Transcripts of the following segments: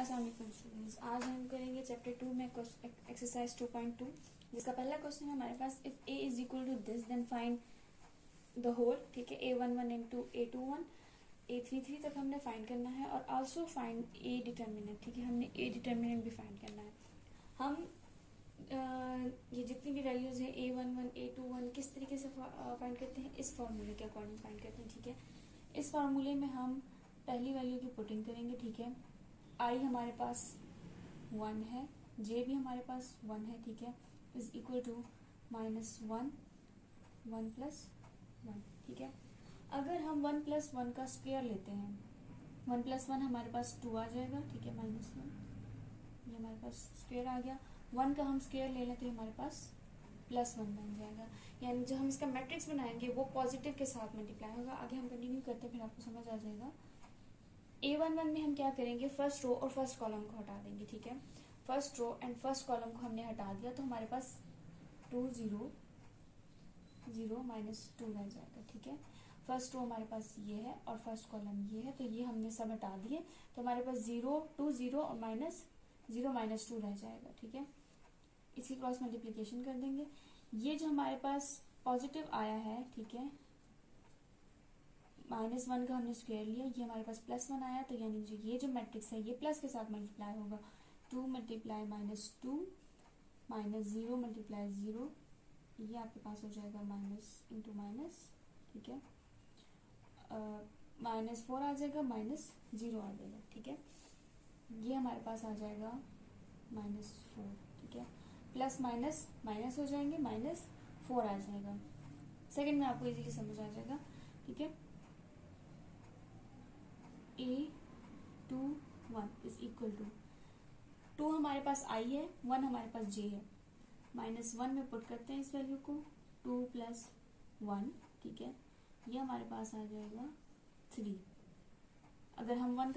अस्सलाम वालेकुम स्टूडेंट्स, आज हम करेंगे चैप्टर 2 में एक्सरसाइज 2.2 जिसका पहला क्वेश्चन है हमारे पास। If a is equal to this then find the whole. ठीक है, a11 इंटू a21 a33 तक हमने फाइंड करना है और आल्सो फाइंड a डिटर्मिनेंट। ठीक है, हमने a डिटर्मिनेंट भी फाइंड करना है। हम ये जितनी भी वैल्यूज है a11 a21 किस तरीके से फाइंड करते हैं, इस फॉर्मूले के अकॉर्डिंग फाइंड करते हैं। ठीक है, इस फार्मूले में हम पहली वैल्यू की पुटिंग करेंगे। ठीक है, i हमारे पास 1 है, j भी हमारे पास 1 है। ठीक है, इज इक्वल टू -1 1 प्लस 1। ठीक है, अगर हम 1 प्लस 1 का स्क्वायर लेते हैं, 1 प्लस 1 हमारे पास 2 आ जाएगा। ठीक है, -1 ये हमारे पास स्क्वायर आ गया। 1 का हम स्क्वायर ले लेते हैं, हमारे पास +1 बन जाएगा। यानी जो हम इसका मैट्रिक्स बनाएंगे वो पॉजिटिव के साथ मल्टीप्लाई होगा। आगे हम कंटिन्यू करते हैं, फिर आपको समझ आ जाएगा। a11 में हम क्या करेंगे, फर्स्ट रो और फर्स्ट कॉलम को हटा देंगे। ठीक है, first row and first column को हमने हटा दिया तो हमारे पास 2 0 0 -2 रह जाएगा। ठीक है, फर्स्ट रो हमारे पास ये है और फर्स्ट कॉलम ये है, तो ये हमने सब हटा दिए तो हमारे पास 0 2 0 और -0 -2 रह जाएगा। ठीक है, इसी क्रॉस मल्टीप्लीकेशन कर देंगे। ये जो हमारे पास पॉजिटिव आया है, ठीक है, -1 का हमने स्क्वायर लिया, ये हमारे पास +1 आया, तो यानी जो ये जो मैट्रिक्स है ये प्लस के साथ मल्टीप्लाई होगा। 2 मल्टीप्लाई -2 -0 मल्टीप्लाई 0, ये आपके पास हो जाएगा माइनस इंटू माइनस। ठीक है, -4 आ जाएगा, -0 आ जाएगा। ठीक है, ये हमारे पास आ जाएगा -4। ठीक है, प्लस माइनस माइनस हो जाएंगे, -4 आ जाएगा। सेकंड में आपको इजीली समझ आ जाएगा। ठीक है, a21 इज इक्वल टू 2 हमारे पास i है, 1 हमारे पास j है। -1 में पुट करते हैं इस वैल्यू को, 2 + 1। ठीक है, ये हमारे पास आ जाएगा 3। अगर हम 1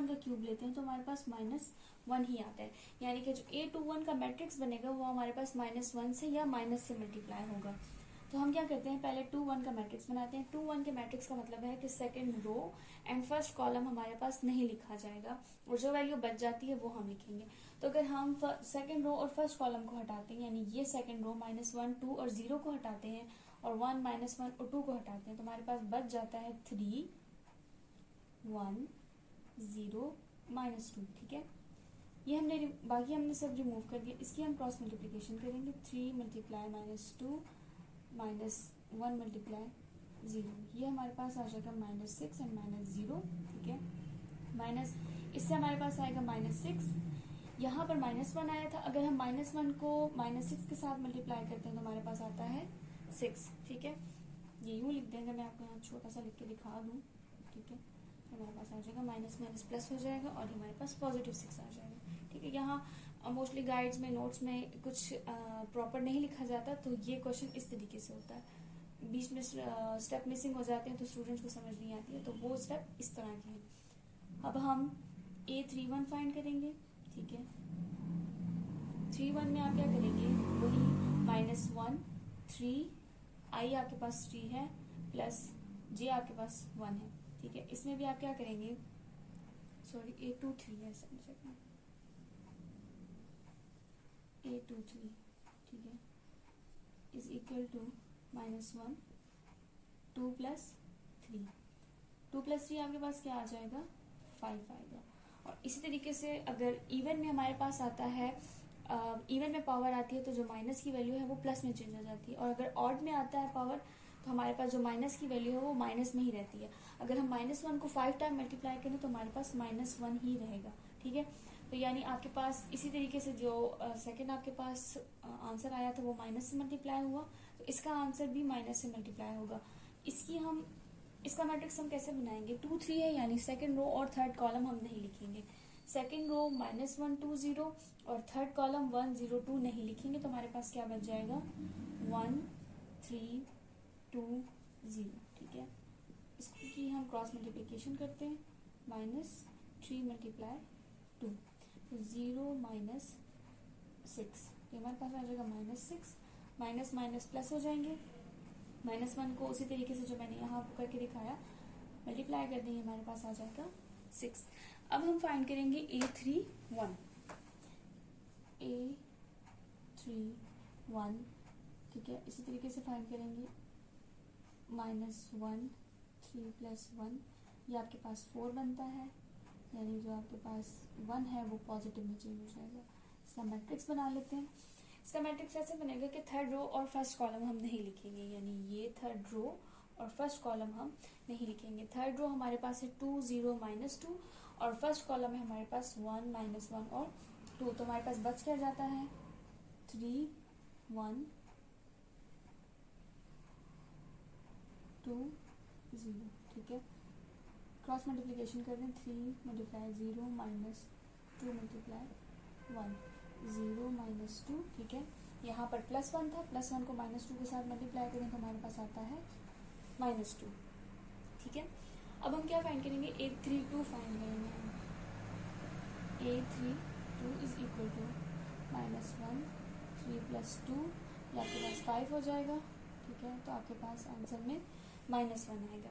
का क्यूब लेते हैं तो हमारे पास -1 ही आता है। यानी कि जो a21 का मैट्रिक्स बनेगा वो हमारे पास -1 से या माइनस से मल्टीप्लाई होगा। तो हम क्या करते हैं, पहले 2 1 का मैट्रिक्स बनाते हैं। 2 1 के मैट्रिक्स का मतलब है कि second row and first column हमारे पास नहीं लिखा जाएगा और जो वैल्यू बच जाती है वो हम लिखेंगे। तो अगर हम सेकंड रो और फर्स्ट कॉलम को हटाते हैं, यानी ये सेकंड रो -1 2 और 0 को हटाते हैं और 1 -1 और 2 को हटाते हैं, तो हमारे पास बच जाता है 3 1 0 -2। ठीक है, ये बाकी हमने सब रिमूव कर दिया। इसकी हम क्रॉस मल्टीप्लीकेशन करेंगे। 3 मल्टीप्लाई -2 -1 मल्टीप्लाई 0, ये हमारे पास आ जाएगा -6 एंड -0। ठीक है, माइनस इससे हमारे पास आएगा -6। यहाँ पर -1 आया था, अगर हम -1 को -6 के साथ मल्टीप्लाई करते हैं तो हमारे पास आता है 6। ठीक है, ये यूँ लिख देंगे, मैं आपको यहाँ छोटा सा लिख के दिखा दूँ। ठीक है, हमारे पास आ जाएगा माइनस माइनस प्लस हो जाएगा और हमारे पास +6 आ जाएगा। ठीक है, यहाँ मोस्टली गाइड्स में नोट्स में कुछ प्रॉपर नहीं लिखा जाता, तो ये क्वेश्चन इस तरीके से होता है। बीच में स्टेप मिसिंग हो जाते हैं तो स्टूडेंट्स को समझ नहीं आती है, तो वो स्टेप इस तरह के हैं। अब हम a31 फाइंड करेंगे। ठीक है, 3 1 में आप क्या करेंगे, वही -1 3 i आपके पास 3 है प्लस j आपके पास 1 है। ठीक है, इसमें भी आप क्या करेंगे, सॉरी a23 है a23। ठीक है, इज इक्वल टू -1 2 + 3 2 + 3 आपके पास क्या आ जाएगा, 5 आएगा। और इसी तरीके से अगर इवन में हमारे पास आता है, इवन में पावर आती है तो जो माइनस की वैल्यू है वो प्लस में चेंज हो जाती है, और अगर ऑड में आता है पावर तो हमारे पास जो माइनस की वैल्यू है वो माइनस में ही रहती है। अगर हम -1 को 5 टाइम मल्टीप्लाई करें तो हमारे पास -1 ही रहेगा। ठीक है, तो यानी आपके पास इसी तरीके से जो सेकंड आपके पास आंसर आया था वो माइनस से मल्टीप्लाई हुआ, तो इसका आंसर भी माइनस से मल्टीप्लाई होगा। इसका मैट्रिक्स हम कैसे बनाएंगे, 2 3 है, यानी सेकंड रो और थर्ड कॉलम हम नहीं लिखेंगे। सेकंड रो -1 2 0 और थर्ड कॉलम 1 0 2 नहीं लिखेंगे, तो हमारे पास क्या बच जाएगा, 1 3 2 0। ठीक है, इसकी हम क्रॉस मल्टीप्लिकेशन करते हैं, -3 मल्टीप्लाई 2 0 -6, ये हमारे पास आ जाएगा -6। माइनस माइनस प्लस हो जाएंगे, -1 को उसी तरीके से जो मैंने यहाँ करके दिखाया मल्टीप्लाई कर देंगे, हमारे पास आ जाएगा 6। अब हम फाइंड करेंगे A31, A31, ठीक है। इसी तरीके से फाइंड करेंगे -1, 3 + 1, ये आपके पास 4 बनता है, यानी जो आपके पास 1 है वो पॉजिटिव में चेंज हो जाएगा। इसका मैट्रिक्स बना लेते हैं। इसका मैट्रिक्स ऐसे बनेगा कि थर्ड रो और फर्स्ट कॉलम हम नहीं लिखेंगे, यानी ये थर्ड रो और फर्स्ट कॉलम हम नहीं लिखेंगे। थर्ड रो हमारे पास है 2, 0, -2 और फर्स्ट कॉलम है हमारे पास 1, -1 और 2। तो हमारे पास बच क्या जाता है 3, 1, 2, 0, ठीक है। क्रॉस मल्टीप्लिकेशन कर दें, 3 × 0 -2 × 1, 0 -2, ठीक है। यहाँ पर +1 था, +1 को -2 के साथ मल्टीप्लाई करें तो हमारे पास आता है -2, ठीक है। अब हम क्या फाइंड करेंगे, A32 फाइंड करेंगे हम। A32 = -1, 3 + 2, ये आपके पास 5 हो जाएगा, ठीक है। तो आपके पास आंसर में -1 आएगा।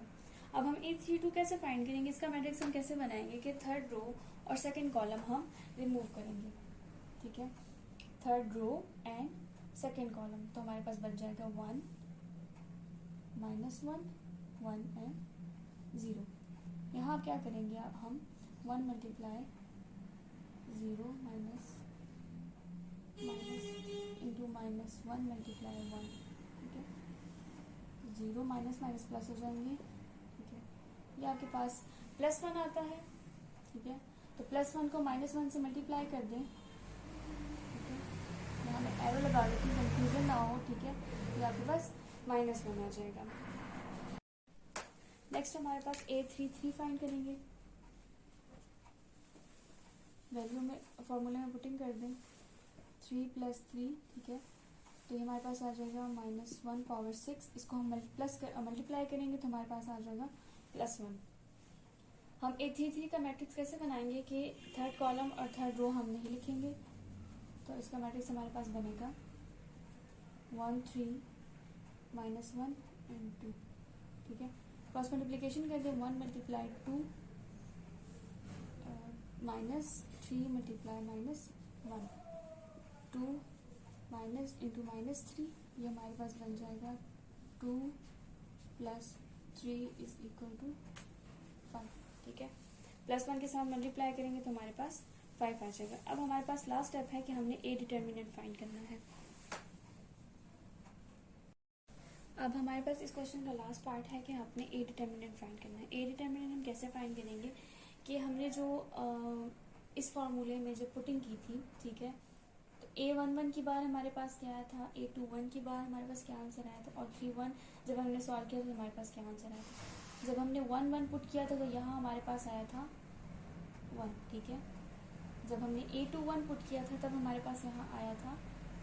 अब हम A32 कैसे फाइंड करेंगे, इसका मैट्रिक्स हम कैसे बनाएंगे कि थर्ड रो और सेकंड कॉलम हम रिमूव करेंगे, ठीक है। Third row and second column, तो हमारे पास बच जाएगा 1, -1, 1 एंड 0। यहाँ क्या करेंगे अब हम 1 × 0 -, इंटू -1 × 1, ठीक है। 0 माइनस प्लस हो जाएंगे, ठीक है। ये आपके पास +1 आता है, ठीक है। तो +1 को -1 से मल्टीप्लाई कर दें, ठीक है। यहाँ मैं एरो लगा देती हूँ, कंफ्यूजन ना हो, ठीक है। ये आपके पास -1 आ जाएगा। नेक्स्ट हमारे पास A33 फाइंड करेंगे। वैल्यू में फॉर्मूले में पुटिंग कर दें, 3 + 3, ठीक है। तो ये हमारे पास आ जाएगा -1⁻6। इसको हम मल्टीप्लाई करेंगे तो हमारे पास आ जाएगा +1। हम A33 का मैट्रिक्स कैसे बनाएंगे कि थर्ड कॉलम और थर्ड रो हम नहीं लिखेंगे, तो इसका मैट्रिक्स हमारे पास बनेगा 1, 3, -1 एंड 2, ठीक है। क्रॉस मल्टीप्लिकेशन कर दें, 1 × 2, -3 × -1, -2 -3, ये हमारे पास बन जाएगा 2 + 3 = 5, ठीक है। +1 के साथ मल्टीप्लाई करेंगे तो हमारे पास 5 आ जाएगा। अब हमारे पास लास्ट स्टेप है कि हमने A डिटर्मिनेंट फाइंड करना है। अब हमारे पास इस क्वेश्चन का लास्ट पार्ट है कि हमने A डिटर्मिनेंट फाइंड करना है। A डिटर्मिनेंट हम कैसे फाइंड करेंगे कि हमने जो इस फॉर्मूले में जो पुटिंग की थी, ठीक है। तो A11 की बार हमारे पास क्या आया था, A21 की बार हमारे पास क्या आंसर आया था, और 31 जब हमने सॉल्व किया तो हमारे पास क्या आंसर आया था। जब हमने 1, 1 पुट किया था तो यहाँ हमारे पास आया था 1, ठीक है। जब हमने A21 पुट किया था तब हमारे पास यहाँ आया था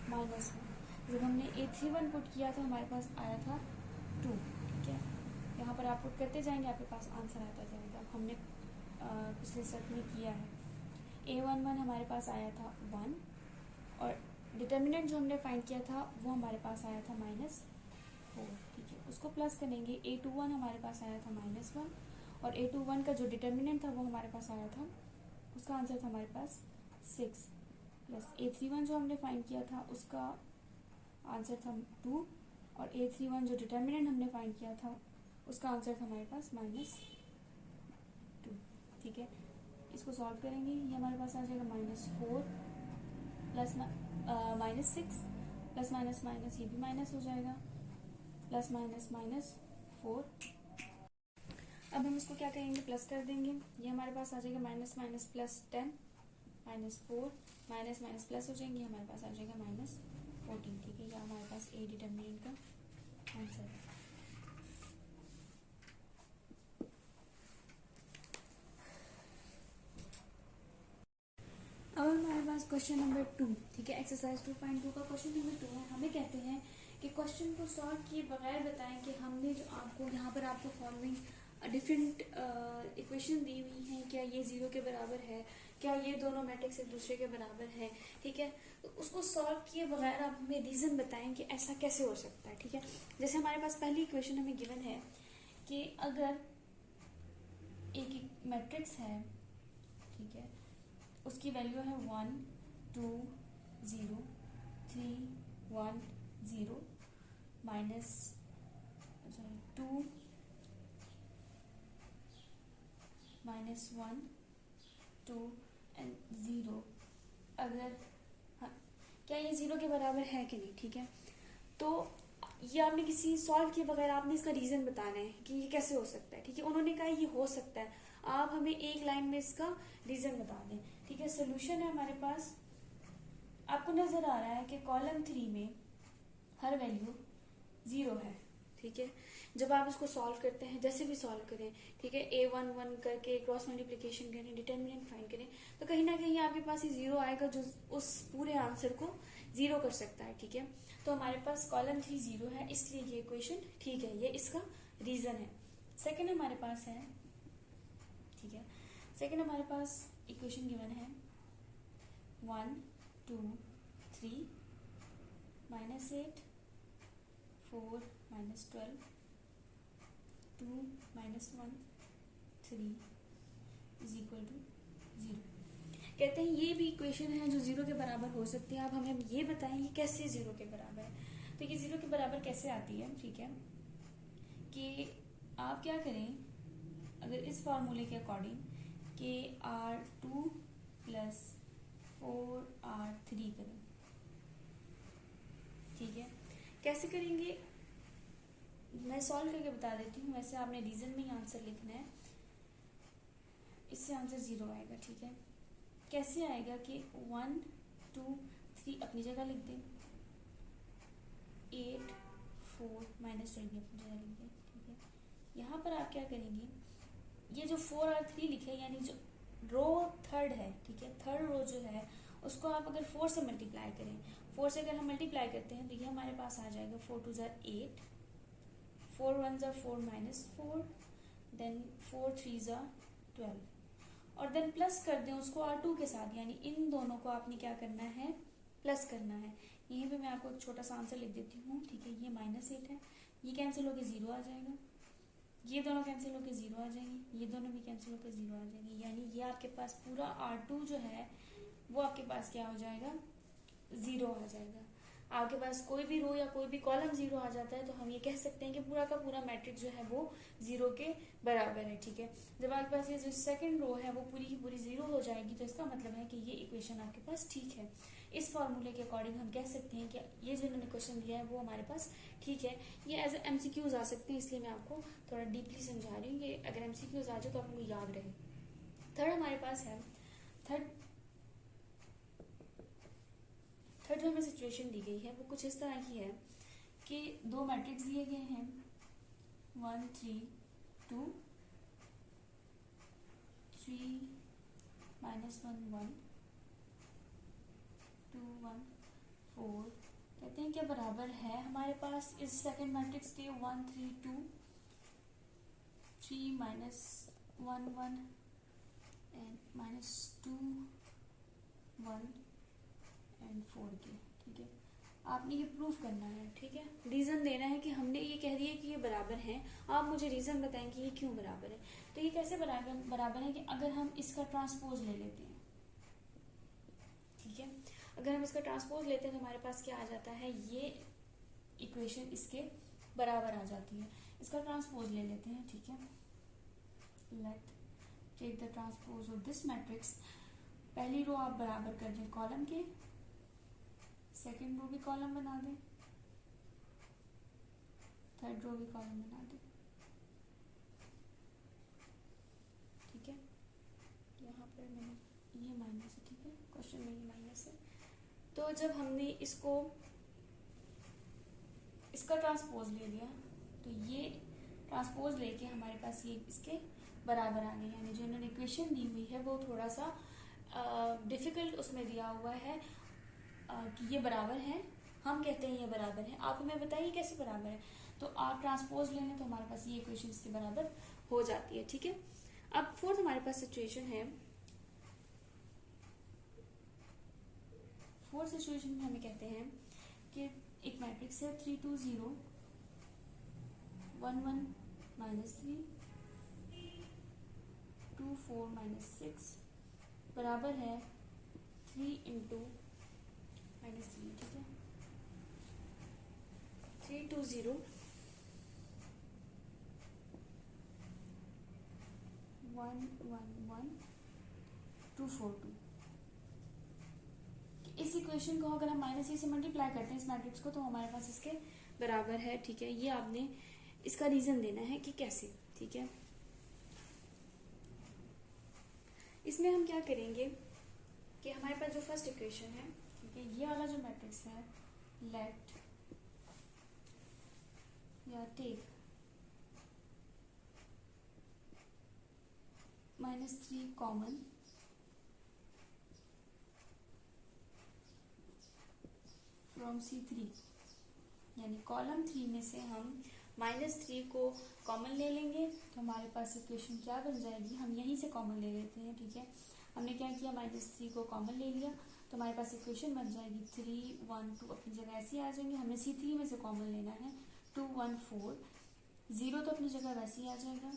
-1। जब हमने A31 पुट किया था हमारे पास आया था 2, ठीक है। यहाँ पर आप पुट करते जाएंगे, आपके पास आंसर आता जाएगा। हमने पिछले सेट में किया है। A11 हमारे पास आया था 1 और डिटर्मिनेंट जो हमने फाइंड किया था वो हमारे पास आया था -4, ठीक है। उसको प्लस करेंगे, A21 हमारे पास आया था -1 और A21 का जो डिटर्मिनेंट था वो हमारे पास आया था, उसका आंसर था हमारे पास 6, प्लस A31 जो हमने फाइंड किया था उसका आंसर था 2 और A31 जो डिटर्मिनेंट हमने फाइंड किया था उसका आंसर था हमारे पास -2, ठीक है। इसको सॉल्व करेंगे, ये हमारे पास आ जाएगा -4 प्लस -6 प्लस माइनस माइनस ये भी माइनस हो जाएगा, प्लस माइनस -4। अब हम इसको क्या करेंगे, प्लस कर देंगे, ये हमारे पास आ जाएगा minus minus plus 10 -4 minus minus plus हो जाएंगे, हमारे पास आ जाएगा -14, ठीक है। ये हमारे पास A डिटर्मिनेंट का आंसर है। अब हमारे पास क्वेश्चन नंबर 2, ठीक है। एक्सरसाइज 2.2 का क्वेश्चन नंबर 2 है। हमें कहते हैं कि क्वेश्चन को सॉल्व किए बगैर बताएं कि हमने जो आपको यहाँ पर आपको फॉलोइंग डिफरेंट इक्वेशन दी हुई हैं, क्या ये 0 के बराबर है, क्या ये दोनों मैट्रिक्स एक दूसरे के बराबर है, ठीक है। तो उसको सॉल्व किए बगैर आप हमें रीज़न बताएं कि ऐसा कैसे हो सकता है, ठीक है। जैसे हमारे पास पहली इक्वेशन हमें गिवन है कि अगर एक मैट्रिक्स है ठीक है, उसकी वैल्यू है 1 2 0 3 1 0 माइनस 2 माइनस 1 2 एंड 0। अगर हाँ, क्या ये 0 के बराबर है कि नहीं, ठीक है। तो ये आपने किसी सॉल्व किए बगैर आपने इसका रीजन बताना है कि ये कैसे हो सकता है, ठीक है। उन्होंने कहा ये हो सकता है, आप हमें एक लाइन में इसका रीजन बता दें, ठीक है। सोल्यूशन है हमारे पास, आपको नजर आ रहा है कि कॉलम 3 में हर वैल्यू 0 है, ठीक है। जब आप इसको सॉल्व करते हैं, जैसे भी सॉल्व करें, ठीक है, A1 करके क्रॉस मल्टीप्लिकेशन करें, डिटर्मिनेंट फाइंड करें, तो कहीं ना कहीं आपके पास ये 0 आएगा जो उस पूरे आंसर को 0 कर सकता है, ठीक है। तो हमारे पास कॉलम 3 0 है, इसलिए ये इक्वेशन ठीक है, ये इसका रीजन है। सेकंड हमारे पास है, ठीक है, सेकंड हमारे पास इक्वेशन गिवन है 1 2 3 -8 4 -12 2 -1 3 इज इक्वल टू 0। कहते हैं ये भी इक्वेशन है जो 0 के बराबर हो सकती है। आप हमें ये बताएं ये कैसे 0 के बराबर है। तो ये 0 के बराबर कैसे आती है, ठीक है, कि आप क्या करें, अगर इस फॉर्मूले के अकॉर्डिंग कि R2 + 4R3 करें, ठीक है। कैसे करेंगे मैं सॉल्व करके बता देती हूँ, वैसे आपने रीजन में ही आंसर लिखना है, इससे आंसर 0 आएगा, ठीक है। कैसे आएगा कि 1 2 3 अपनी जगह लिख दें, 8 4 -12 भी अपनी जगह लिख दें, ठीक है। यहाँ पर आप क्या करेंगे, ये जो 4R3 लिखे यानी जो रो थर्ड है, ठीक है, थर्ड रो जो है उसको आप अगर 4 से मल्टीप्लाई करें, 4 से अगर हम मल्टीप्लाई करते हैं तो ये हमारे पास आ जाएगा 4 2 8 4 1 4 -4 देन 4 3 12 और देन प्लस कर दें उसको R2 के साथ, यानी इन दोनों को आपने क्या करना है, प्लस करना है। यहीं पे मैं आपको एक छोटा सा आंसर लिख देती हूँ, ठीक है। ये -8 है, ये कैंसिल होकर 0 आ जाएगा, ये दोनों कैंसिल होकर 0 आ जाएंगे, ये दोनों भी कैंसिल होकर 0 आ जाएंगे, यानी ये आपके पास पूरा R2 जो है वो आपके पास क्या हो जाएगा, 0 आ जाएगा। आपके पास कोई भी रो या कोई भी कॉलम 0 आ जाता है तो हम ये कह सकते हैं कि पूरा का पूरा मैट्रिक्स जो है वो 0 के बराबर है, ठीक है। जब आपके पास ये जो सेकंड रो है वो पूरी की पूरी 0 हो जाएगी तो इसका मतलब है कि ये इक्वेशन आपके पास ठीक है। इस फॉर्मूले के अकॉर्डिंग हम कह सकते हैं कि ये जो इन्होंने क्वेश्चन दिया है वो हमारे पास ठीक है। ये एज MCQs आ सकते हैं, इसलिए मैं आपको थोड़ा डीपली समझा रही हूँ, ये अगर MCQs आ जाए तो आपको याद रहे। थर्ड हमारे पास है, थर्ड जो हमें सिचुएशन दी गई है वो कुछ इस तरह की है कि दो मैट्रिक्स दिए गए हैं 1 3 2 3 -1 1 2 1 4 कहते हैं क्या बराबर है हमारे पास इस सेकंड मैट्रिक्स के 1 3 2 3 -1 1 एंड -2 1 एंड 4 के, ठीक है। आपने ये प्रूफ करना है, ठीक है, रीजन देना है कि हमने ये कह दिया कि ये बराबर हैं, आप मुझे रीजन बताएं कि ये क्यों बराबर है। तो ये कैसे बराबर है कि अगर हम इसका ट्रांसपोज ले लेते हैं, ठीक है, अगर हम इसका ट्रांसपोज लेते हैं तो हमारे पास क्या आ जाता है, ये इक्वेशन इसके बराबर आ जाती है। इसका ट्रांसपोज ले लेते हैं, ठीक है। Let take the transpose of this matrix. पहली रो आप बराबर कर दें कॉलम के, सेकेंड रो भी कॉलम बना दें, थर्ड रो भी कॉलम बना दें, ठीक है। यहाँ पर मैंने ये माइनस है, ठीक है, क्वेश्चन में ये माइनस है। तो जब हमने इसका ट्रांसपोज ले लिया तो ये ट्रांसपोज लेके हमारे पास ये इसके बराबर आ गए, यानी जो इन्होंने इक्वेशन दी हुई है वो थोड़ा सा डिफिकल्ट उसमें दिया हुआ है कि ये बराबर है, हम कहते हैं ये बराबर है, आप हमें बताइए कैसे बराबर है। तो आप ट्रांसपोज ले लें तो हमारे पास ये इक्वेशन इसके बराबर हो जाती है, ठीक है। अब फोर्थ हमारे पास सिचुएशन है, फोर्थ सिचुएशन में हमें कहते हैं कि एक मैट्रिक्स है 3 2 0 1 1 -3 2 4 -6 बराबर है 3 इंटू -3, ठीक है, 320 111 242। इस इक्वेशन को अगर हम -3 से मल्टीप्लाई करते हैं इस मैट्रिक्स को, तो हमारे पास इसके बराबर है, ठीक है। ये आपने इसका रीजन देना है कि कैसे, ठीक है। इसमें हम क्या करेंगे कि हमारे पास जो फर्स्ट इक्वेशन है, ठीक है, ये वाला जो मैट्रिक्स है, लेट या टेक -3 कॉमन फ्रॉम C3, यानी कॉलम 3 में से हम -3 को कॉमन ले लेंगे, तो हमारे पास इक्वेशन क्या बन जाएगी, हम यहीं से कॉमन ले लेते हैं, ठीक है। हमने क्या किया, -3 को कॉमन ले लिया, तो हमारे पास इक्वेशन बन जाएगी 3 1 2, अपनी जगह ऐसे ही आ जाएंगे। हमें C3 में से कॉमन लेना है 2 1 4, 0 तो अपनी जगह वैसे ही आ जाएगा,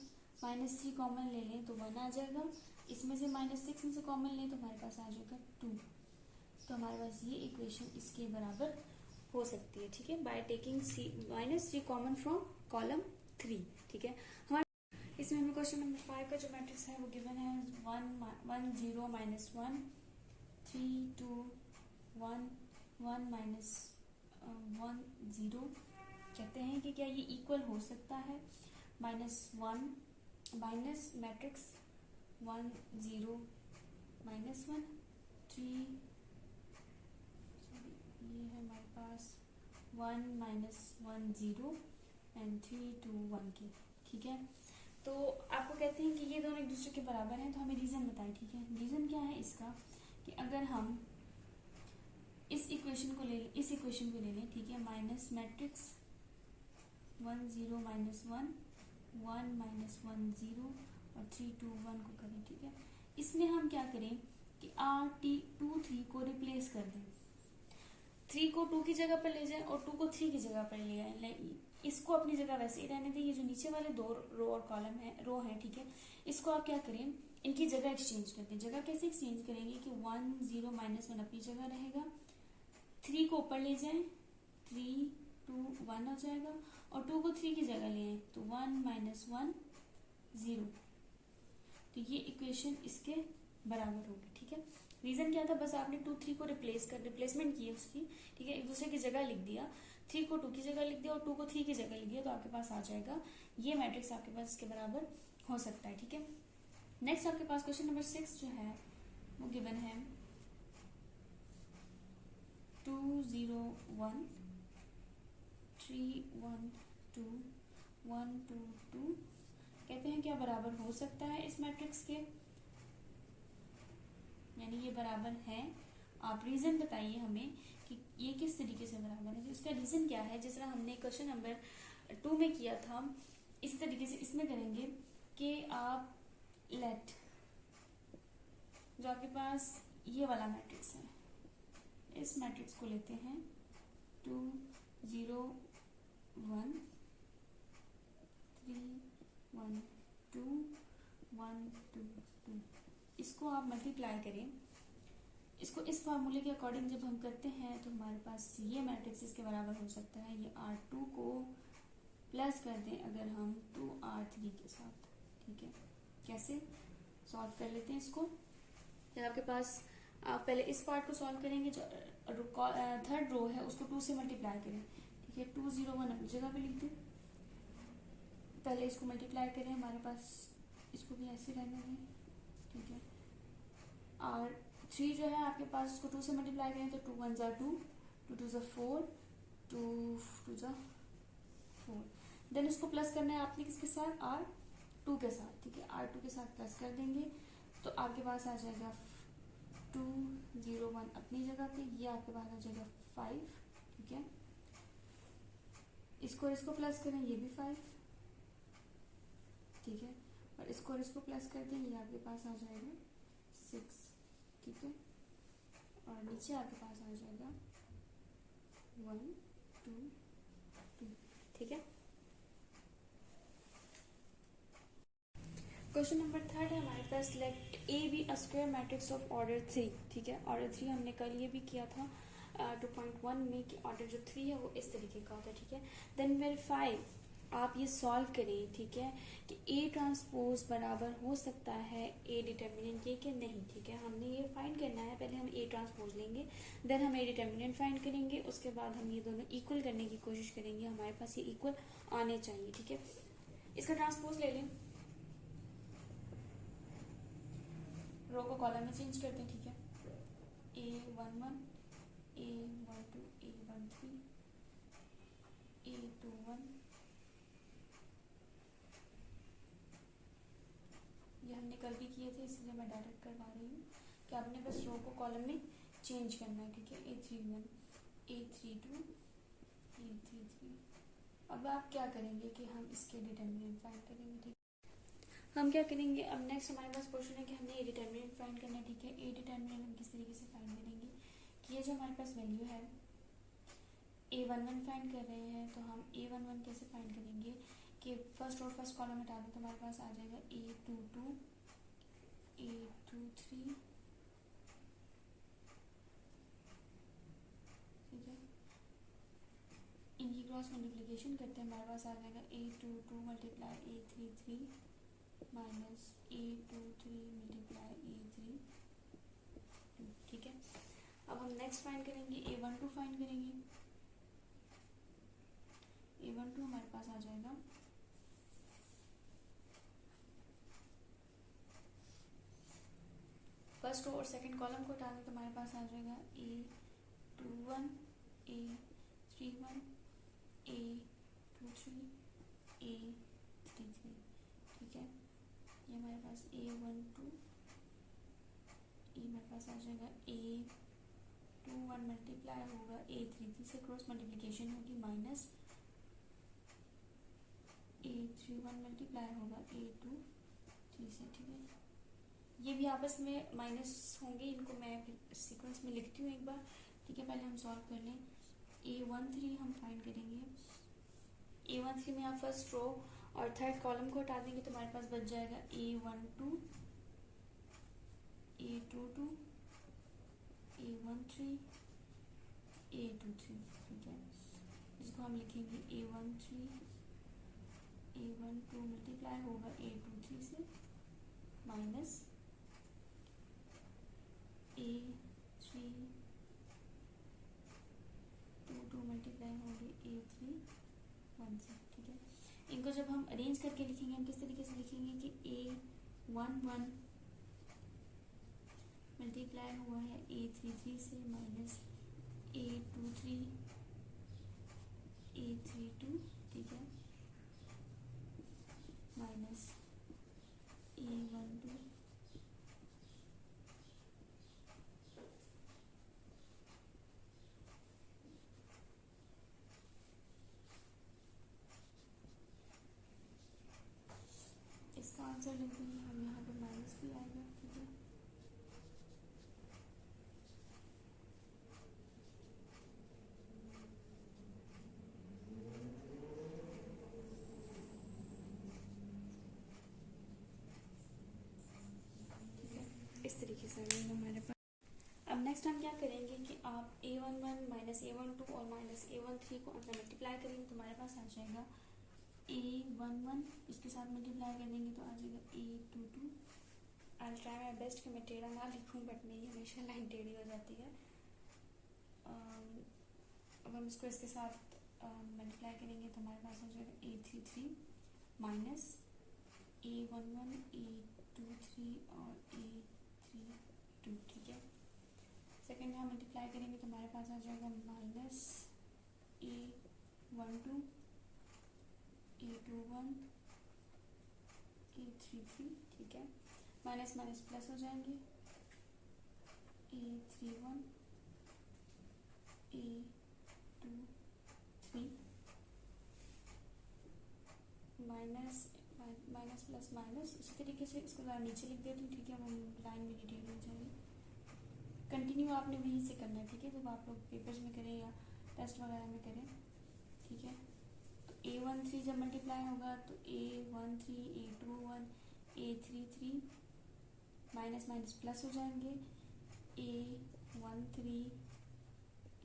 -3 कॉमन ले लें तो 1 आ जाएगा, इसमें से -6 में से कॉमन लें तो हमारे पास आ जाएगा 2। तो हमारे पास ये इक्वेशन इसके बराबर हो सकती है, ठीक है, by taking -3 common from column 3, ठीक है। हमारे इसमें हमें क्वेश्चन नंबर 5 का जो मैट्रिक्स है वो गिवन है 1 1 0 -1 3 2 1 1 -1 0। कहते हैं कि क्या ये इक्वल हो सकता है -1 माइनस मैट्रिक्स 1 0 -1 3, ये है हमारे पास 1 -1 0 एंड 3 2 1 के, ठीक है। तो आपको कहते हैं कि ये दोनों एक दूसरे के बराबर हैं, तो हमें रीजन बताएं, ठीक है। रीजन क्या है इसका कि अगर हम इस इक्वेशन को ले लें, ठीक है, माइनस मैट्रिक्स 1 0 -1 1 -1 0 और 3 2 1 को करें, ठीक है। इसमें हम क्या करें कि R2 3 को रिप्लेस कर दें, 3 को 2 की जगह पर ले जाएं और 2 को 3 की जगह पर ले आए। इसको अपनी जगह वैसे ही रहने दें। ये जो नीचे वाले 2 रो और कॉलम है, रो है, ठीक है, इसको आप क्या करें, इनकी जगह एक्सचेंज कर दें। जगह कैसे एक्सचेंज करेंगे कि 1 0 -1 अपनी जगह रहेगा, 3 को ऊपर ले जाएं, 3 2 1 हो जाएगा, और 2 को 3 की जगह ले आए तो 1 -1 0। तो ये इक्वेशन इसके बराबर होगी, ठीक है। रीजन क्या था, बस आपने 2 3 को रिप्लेसमेंट की उसकी, ठीक है, एक दूसरे की जगह लिख दिया, 3 को 2 की जगह लिख दिया और 2 को 3 की जगह लिख दिया, तो आपके पास आ जाएगा ये मैट्रिक्स आपके पास इसके बराबर हो सकता है, ठीक है। नेक्स्ट आपके पास क्वेश्चन नंबर 6 जो है वो गिवन है 2 0 1 3 1 2 1 2 2। कहते हैं क्या बराबर हो सकता है इस मैट्रिक्स के, यानी ये बराबर है। आप रीजन बताइए हमें कि ये किस तरीके से बराबर है। तो इसका रीजन क्या है, जिस तरह हमने क्वेश्चन नंबर 2 में किया था, इस तरीके से इसमें करेंगे कि आप लेट जो आपके पास ये वाला मैट्रिक्स है, इस मैट्रिक्स को लेते हैं 2 0 1 3 1 2 1 2 2। इसको आप मल्टीप्लाई करें, इसको इस फार्मूले के अकॉर्डिंग जब हम करते हैं तो हमारे पास ये मैट्रिक्स इसके बराबर हो सकता है। ये R2 को प्लस कर दें अगर हम 2R3 के साथ, ठीक है। कैसे सॉल्व कर लेते हैं इसको, जब आपके पास आप पहले इस पार्ट को सॉल्व करेंगे, जो थर्ड रो है उसको 2 से मल्टीप्लाई करें, ठीक है। 2 0 1 अपनी जगह पे लिख दें, पहले इसको मल्टीप्लाई करें, हमारे पास इसको भी ऐसे रहने दें, ठीक है। और 3 जो है आपके पास, उसको 2 से मल्टीप्लाई करें तो 2 1 2 2 2 4 2 2 4। देन इसको प्लस करना है आपने किसके साथ, R2 के साथ, ठीक है। R2 के साथ प्लस कर देंगे तो आपके पास आ जाएगा 2 0 1 अपनी जगह पे, ये आपके पास आ जाएगा 5, ठीक है। इसको प्लस करें, ये भी 5, ठीक है। और इसको प्लस कर दें, ये आपके पास आ जाएगा 6, ठीक है। और नीचे आपके पास आ जाएगा 1 2 2, ठीक है। क्वेश्चन नंबर 3 है हमारे पास, let A be a square matrix of order 3, ठीक है। ऑर्डर 3 हमने कल ये भी किया था 2.1 में कि ऑर्डर जो 3 है वो इस तरीके का होता है, ठीक है। देन वेरीफाई, आप ये सॉल्व करें, ठीक है, कि ए ट्रांसपोज बराबर हो सकता है ए डिटर्मिनेंट के नहीं, ठीक है। हमने ये फाइंड करना है, पहले हम ए ट्रांसपोज लेंगे, देन हम ए डिटर्मिनेंट फाइंड करेंगे, उसके बाद हम ये दोनों इक्वल करने की कोशिश करेंगे, हमारे पास ये इक्वल आने चाहिए, ठीक है। इसका ट्रांसपोज ले लें, रो को कॉलम में चेंज करते हैं, ठीक है। A11 A12 A13 A21, ये हमने कल भी किए थे इसलिए मैं डायरेक्ट करवा रही हूँ कि आपने बस रो को कॉलम में चेंज करना है, ठीक है। A31 A32 A33। अब आप क्या करेंगे कि हम इसके डिटर्मिनेंट फाइंड करेंगे, ठीक है। हम क्या करेंगे, अब नेक्स्ट हमारे पास क्वेश्चन है कि हमने ए डिटर्मिनेंट फाइंड करना है, ठीक है। ए डिटर्मिनेंट हम किस तरीके से फाइंड करेंगे कि ये जो हमारे पास वैल्यू है A11 फाइंड कर रहे हैं, तो हम A11 कैसे फाइंड करेंगे कि फर्स्ट और फर्स्ट कॉलम हटा दें तो हमारे पास आ जाएगा A22 A23, ठीक है। इनकी क्रॉस मल्टीप्लिकेशन करते हैं, हमारे पास आ जाएगा A22 multiply A33 minus A23 multiply A32, ठीक है। अब हम नेक्स्ट फाइंड करेंगे, A12 फाइंड करेंगे। A12 हमारे पास आ जाएगा फर्स्ट और सेकंड कॉलम को हटा दें तो हमारे पास आ जाएगा A21 A31 A23 A33, ठीक है। ये हमारे पास A12, ये हमारे पास आ जाएगा A21 मल्टीप्लाई होगा A33 से, क्रॉस मल्टीप्लिकेशन होगी, माइनस A31 मल्टीप्लाई होगा A23 से, ठीक है। ये भी आपस में माइनस होंगे, इनको मैं सीक्वेंस में लिखती हूँ एक बार, ठीक है। पहले हम सॉल्व कर लें। A13 हम फाइंड करेंगे, A13 में आप फर्स्ट रो और थर्ड कॉलम को हटा देंगे तो हमारे पास बच जाएगा A12 A22 A13 A23, ठीक है। जिसको हम लिखेंगे A13 A12 मल्टीप्लाई होगा A23 से, माइनस A32 मल्टीप्लाई होगी A31 से, ठीक है। इनको जब हम अरेंज करके लिखेंगे, हम किस तरीके से लिखेंगे कि A11 मल्टीप्लाई हुआ है A33 से, माइनस A23 A32, ठीक है, माइनस A12 इसका आंसर लिख देंगे हम, यहाँ पे माइनस भी आएगा, ठीक है। इस तरीके से हमारे पास। अब नेक्स्ट हम क्या करेंगे कि आप A11 माइनस A12 और माइनस A13 को अंदर मल्टीप्लाई करेंगे तो हमारे पास आ जाएगा A11, इसके साथ मल्टीप्लाई कर देंगे तो आ जाएगा A22। I try my best कि मैं टेढ़ा ना लिखूं, बट मेरी हमेशा लाइन टेढ़ी हो जाती है। अब हम इसको इसके साथ मल्टीप्लाई करेंगे तो हमारे पास आ जाएगा A33 माइनस A11 A23 और A32, ठीक है। सेकेंड में हम मल्टीप्लाई करेंगे तो हमारे पास आ जाएगा माइनस A12 A21 A33, ठीक है। माइनस माइनस प्लस हो जाएंगे, A31 A23 minus minus plus minus, इसी तरीके से इसको नीचे लिख देती हूँ, ठीक है। वो लाइन में डिटेल हो जाएगी। कंटिन्यू आपने वहीं से करना है, ठीक है, जब आप लोग पेपर्स में करें या टेस्ट वगैरह में करें, ठीक है। तो A13 जब मल्टीप्लाई होगा तो A13 A21 A33 minus minus plus हो जाएंगे, A13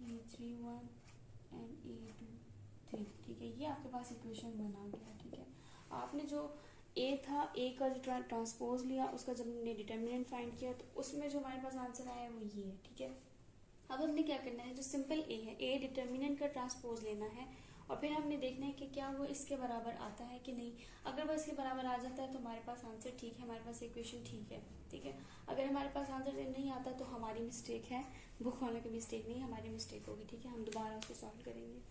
A31 एंड A23। ठीक है, ये आपके पास इक्वेशन बना गया। ठीक है, आपने जो ए था, ए का जो ट्रांसपोज लिया, उसका जब हमने डिटर्मिनेंट फाइंड किया तो उसमें जो हमारे पास आंसर आया है वो ये है। ठीक है, अब हमने क्या करना है, जो सिंपल ए है, ए डिटर्मिनेंट का ट्रांसपोज लेना है और फिर हमने देखना है कि क्या वो इसके बराबर आता है कि नहीं। अगर वो इसके बराबर आ जाता है तो हमारे पास आंसर ठीक है, हमारे पास इक्वेशन ठीक है। ठीक है, अगर हमारे पास आंसर नहीं आता तो हमारी मिस्टेक है, बुक वालों की मिस्टेक नहीं, हमारी मिस्टेक होगी। ठीक है, हम दोबारा उसको सॉल्व करेंगे।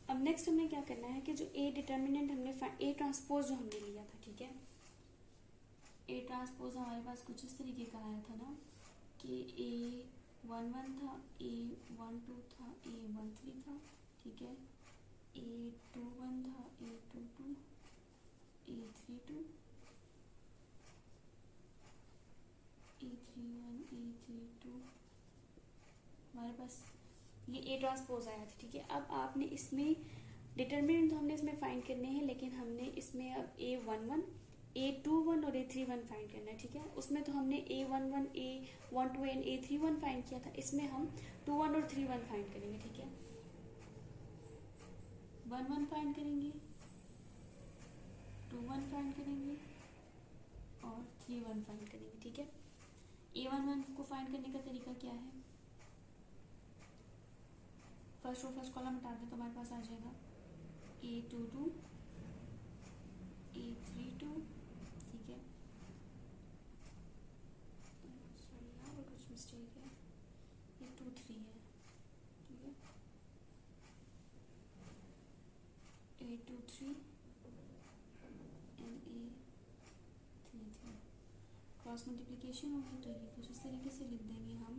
अब नेक्स्ट हमें क्या करना है कि जो ए डिटर्मिनेंट हमने ए ट्रांसपोज जो हमने लिया था, ठीक है, ए ट्रांसपोज हमारे पास कुछ इस तरीके का आया था ना कि A11 था, A12 था, A13 था। ठीक है, A21 था, A22, A32, A31, A32, हमारे पास ये ए ट्रांसपोज आया था। ठीक है, अब आपने इसमें डिटर्मिनेंट तो हमने इसमें फाइंड करने हैं, लेकिन हमने इसमें अब A11, A21 और A31 फाइंड करना है। ठीक है, उसमें तो हमने A11, A12 and A31 find किया था, इसमें हम 21 और 31 फाइंड करेंगे। ठीक है, 11 फाइंड करेंगे, 21 फाइंड करेंगे और 31 फाइंड करेंगे। ठीक है, A11 को फाइंड करने का तरीका क्या है, फर्स्ट रो फर्स्ट कॉलम हटा दें तो हमारे पास आ जाएगा A22, A32। ठीक है, सॉरी यहाँ पर कुछ मिस्टेक है, A23 है। ठीक है, A23 and A33 cross multiplication होगी तो ये कुछ इस तरीके से लिख देंगे हम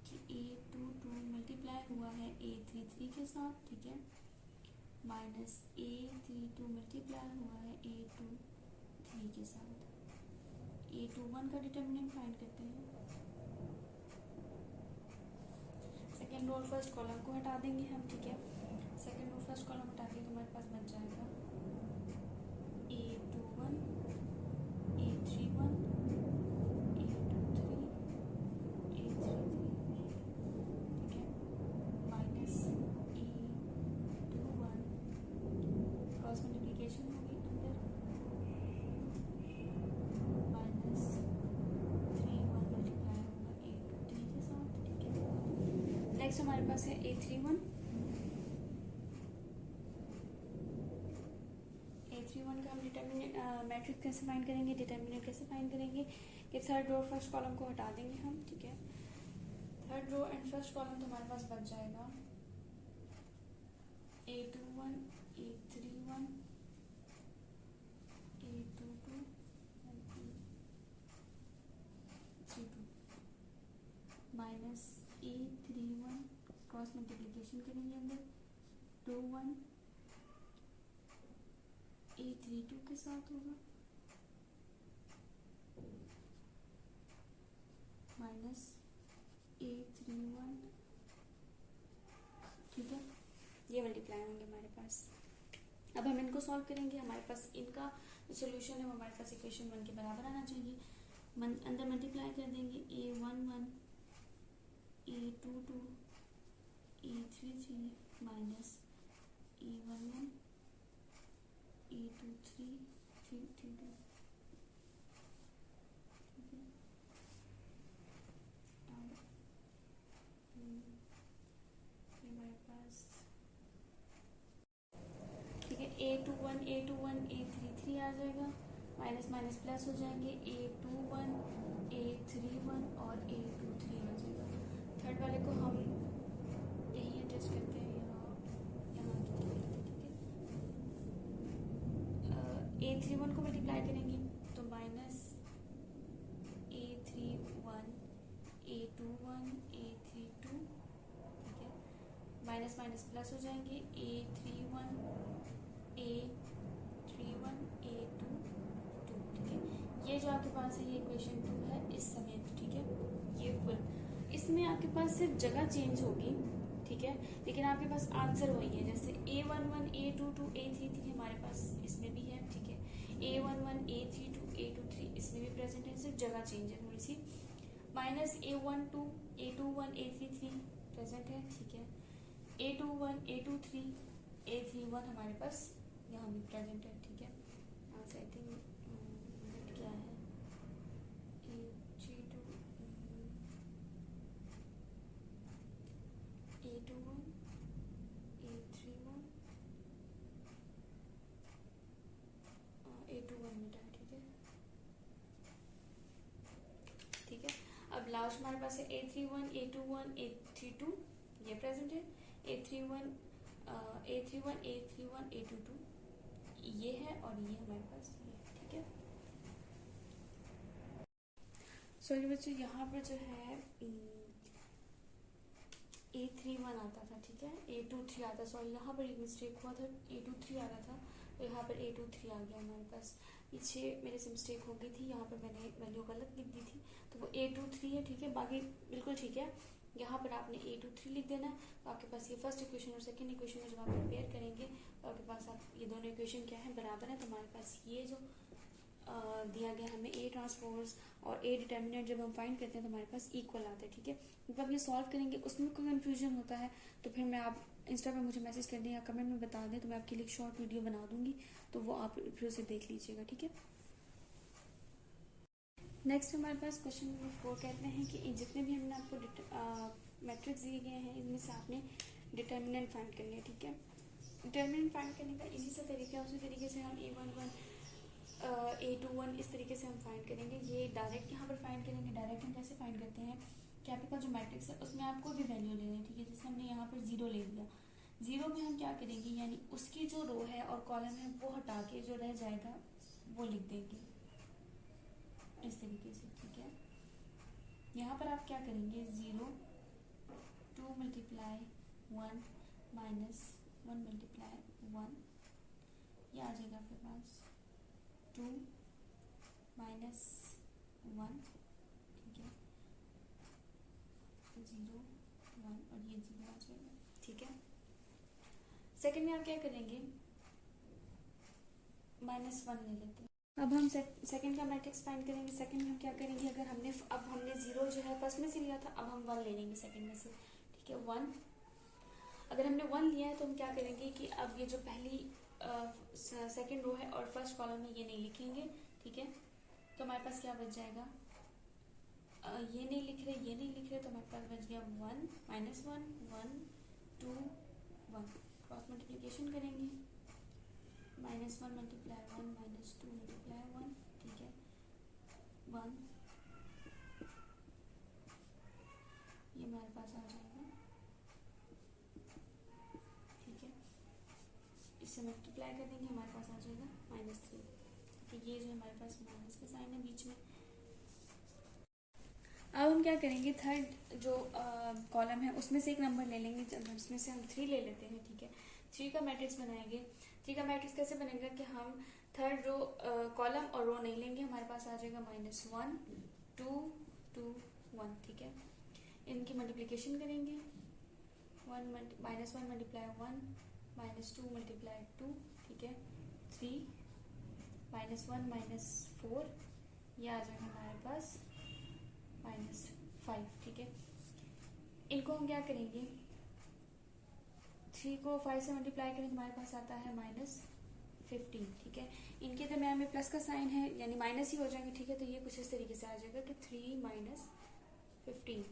कि A22 मल्टीप्लाई हुआ है A33 के साथ। ठीक है, माइनस A32 मल्टीप्लाई हुआ है A23 के साथ। A21 का डिटर्मिनेंट फाइंड करते हैं, सेकेंड रो फर्स्ट कॉलम को हटा देंगे हम। ठीक है, सेकेंड रो फर्स्ट कॉलम हटा के तो हमारे पास बच जाएगा A21, A31, A23, A33। ठीक है, माइनस A21 क्रॉस मल्टीप्लिकेशन होगी अंदर, माइनस 31 मल्टीप्लाई होगा A23 के साथ। ठीक है, नेक्स्ट हमारे पास है A31। A31 का हम डिटर्मिनेंट मैट्रिक्स कैसे फाइंड करेंगे, डिटर्मिनेंट कैसे फाइंड करेंगे कि थर्ड रो फर्स्ट कॉलम को हटा देंगे हम। ठीक है, third row and first column तो हमारे पास बच जाएगा A21, A31, A22 and A32 minus A31 cross multiplication करेंगे अंदर 21 A32 के साथ होगा, माइनस A31। ठीक है, ये मल्टीप्लाई होंगे हमारे पास। अब हम इनको सॉल्व करेंगे, हमारे पास इनका जो सोल्यूशन है वो हमारे पास इक्वेशन 1 के बराबर आना चाहिए। अंदर मल्टीप्लाई कर देंगे A11, A22, A33 minus A11, A23, A32। ठीक है, हमारे पास ठीक है A21, A33 आ जाएगा, माइनस माइनस प्लस हो जाएंगे A21, A31 और A23 आ जाएगा। थर्ड वाले को हम यही एडजस्ट करते हैं, यहाँ ठीक है। A31 को मल्टीप्लाई करेंगे तो माइनस A31, A21, A32। ठीक है, माइनस माइनस प्लस हो जाएंगे A31, A31, A22। ठीक है, ये जो आपके पास है ये इक्वेशन 2 है इस समेत। ठीक है, ये फुल, इसमें आपके पास सिर्फ जगह चेंज होगी। ठीक है, लेकिन आपके पास आंसर वही है। जैसे A11 A22 A33 हमारे पास इसमें भी है, ठीक है, A11 A32 A23 इसमें भी प्रेजेंट है, सिर्फ जगह चेंज है थोड़ी सी। Minus A12 A21 A33 present है, ठीक है, A21 A23 A31 हमारे पास यहाँ भी प्रेजेंट है, ठीक है। आई थिंक क्या है A32 A21 A31 A21 मिटा, ठीक है, ठीक है। अब लास्ट हमारे पास है A31 A21 A32 ये प्रेजेंट है, A31 A31 A22 ये है, और ये हमारे पास ये, ठीक है। सॉरी बच्चों, यहाँ पर जो है A31 आता था, ठीक है, A23 आता, सॉरी यहाँ पर एक मिस्टेक हुआ था, A23 आ रहा था तो यहाँ पर A23 आ गया हमारे पास। पीछे मेरे से मिस्टेक हो गई थी, यहाँ पर मैंने वैल्यू गलत लिख दी थी, तो वो A23 है, ठीक है, बाकी बिल्कुल ठीक है। यहाँ पर आपने A23 लिख देना, तो आपके पास ये फर्स्ट इक्वेशन और सेकंड इक्वेशन में जब आप कंपेयर करेंगे तो आपके पास आप ये दोनों इक्वेशन क्या है, बराबर है। तो हमारे पास ये जो दिया गया हमें A ट्रांसपोज और A डिटर्मिनेंट जब हम फाइंड करते हैं तो हमारे पास इक्वल आता है, ठीक है। जब आप ये सॉल्व करेंगे उसमें कोई कंफ्यूजन होता है तो फिर मैं आप इंस्टा पे मुझे मैसेज कर दें या कमेंट में बता दें, तो मैं आपके लिए एक शॉर्ट वीडियो बना दूंगी, तो वो आप फिर उसे देख लीजिएगा, ठीक है। नेक्स्ट हमारे पास क्वेश्चन नंबर 4 कहते हैं कि जितने भी हमने आपको मैट्रिक्स दिए गए हैं इनमें से आपने डिटर्मिनेंट फाइंड करनी है, ठीक है। डिटर्मिनेंट फाइंड करने का इजी सा तरीका है, उसी तरीके से हम A11 A21 इस तरीके से हम फाइंड करेंगे। ये डायरेक्ट यहाँ पर फाइंड करेंगे। डायरेक्ट हम कैसे फाइंड करते हैं कि आपके पास जो मैट्रिक्स है उसमें आपको भी वैल्यू लेनी है, ठीक है। जैसे हमने यहाँ पर 0 ले लिया, 0 में हम क्या करेंगे, यानी उसकी जो रो है और कॉलम है वो हटा के जो रह जाएगा वो लिख देंगे इस तरीके से, ठीक है। यहाँ पर आप क्या करेंगे, 0 2 मल्टीप्लाई 1 माइनस 1 मल्टीप्लाई 1, ये आ जाएगा आपके पास 2 माइनस 1, ठीक है, 0 1 और ये 0 आ जाएगा, ठीक है। सेकंड में आप क्या करेंगे, -1 ले लेते हैं। अब हम सेकंड का मैट्रिक्स फाइंड करेंगे। सेकंड में हम क्या करेंगे, अगर हमने 0 जो है फर्स्ट में से लिया था, अब हम 1 ले लेंगे सेकंड में से, ठीक है। 1 अगर हमने 1 लिया है तो हम क्या करेंगे कि अब ये जो पहली सेकंड रो है और फर्स्ट कॉलम में ये नहीं लिखेंगे, ठीक है। तो हमारे पास क्या बच जाएगा, ये नहीं लिख रहे, ये नहीं लिख रहे, तो हमारे पास बच गया 1 -1 1 2 1, क्रॉस मल्टीप्लिकेशन करेंगे, -1 मल्टीप्लाई 1 -2 मल्टीप्लाई 1, ठीक है, 1 ये हमारे पास आ जाएगा, ठीक है। इससे मल्टीप्लाई कर देंगे, हमारे पास आ जाएगा -3, तो ये जो हमारे पास माइनस का साइन है बीच में। अब हम क्या करेंगे, थर्ड जो कॉलम है उसमें से एक नंबर ले लेंगे, जब उसमें से हम 3 ले लेते हैं, ठीक है। 3 का मैट्रिक्स बनाएंगे। 3 का मैट्रिक्स कैसे बनेगा कि हम थर्ड रो कॉलम और रो नहीं लेंगे, हमारे पास आ जाएगा -1 2 2 1, ठीक है। इनकी मल्टीप्लिकेशन करेंगे, -1 मल्टीप्लाई 1 -2 मल्टीप्लाई 2, ठीक है, 3 -1 -4, ये आ जाएगा हमारे पास -5, ठीक है। इनको हम क्या करेंगे, 3 को 5 से मल्टीप्लाई करें तो हमारे पास आता है -15, ठीक है। इनके दरम्यान में प्लस का साइन है, यानी माइनस ही हो जाएंगे, ठीक है। तो ये कुछ इस तरीके से आ जाएगा कि 3 - 15।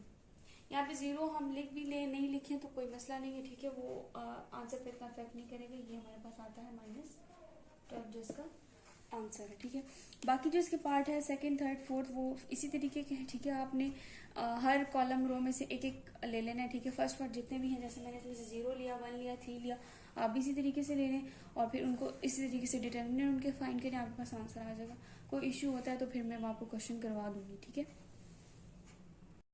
यहाँ पे 0 हम लिख भी ले नहीं लिखे तो कोई मसला नहीं है, ठीक है, वो आंसर पे इतना इफेक्ट नहीं करेगा। ये हमारे पास आता है -12 जो इसका आंसर है, ठीक है। बाकी जो इसके पार्ट है सेकंड थर्ड फोर्थ वो इसी तरीके के हैं, ठीक है। आपने हर कॉलम रो में से एक एक ले लेना है, ठीक है। फर्स्ट पार्ट जितने भी हैं, जैसे मैंने इसमें से 0 लिया 1 लिया 3 लिया, आप भी इसी तरीके से ले लें और फिर उनको इसी तरीके से डिटर्मिनेंट उनके फाइंड करें, आपके पास आंसर आ जाएगा। कोई इश्यू होता है तो फिर मैं आपको क्वेश्चन करवा दूंगी, ठीक है।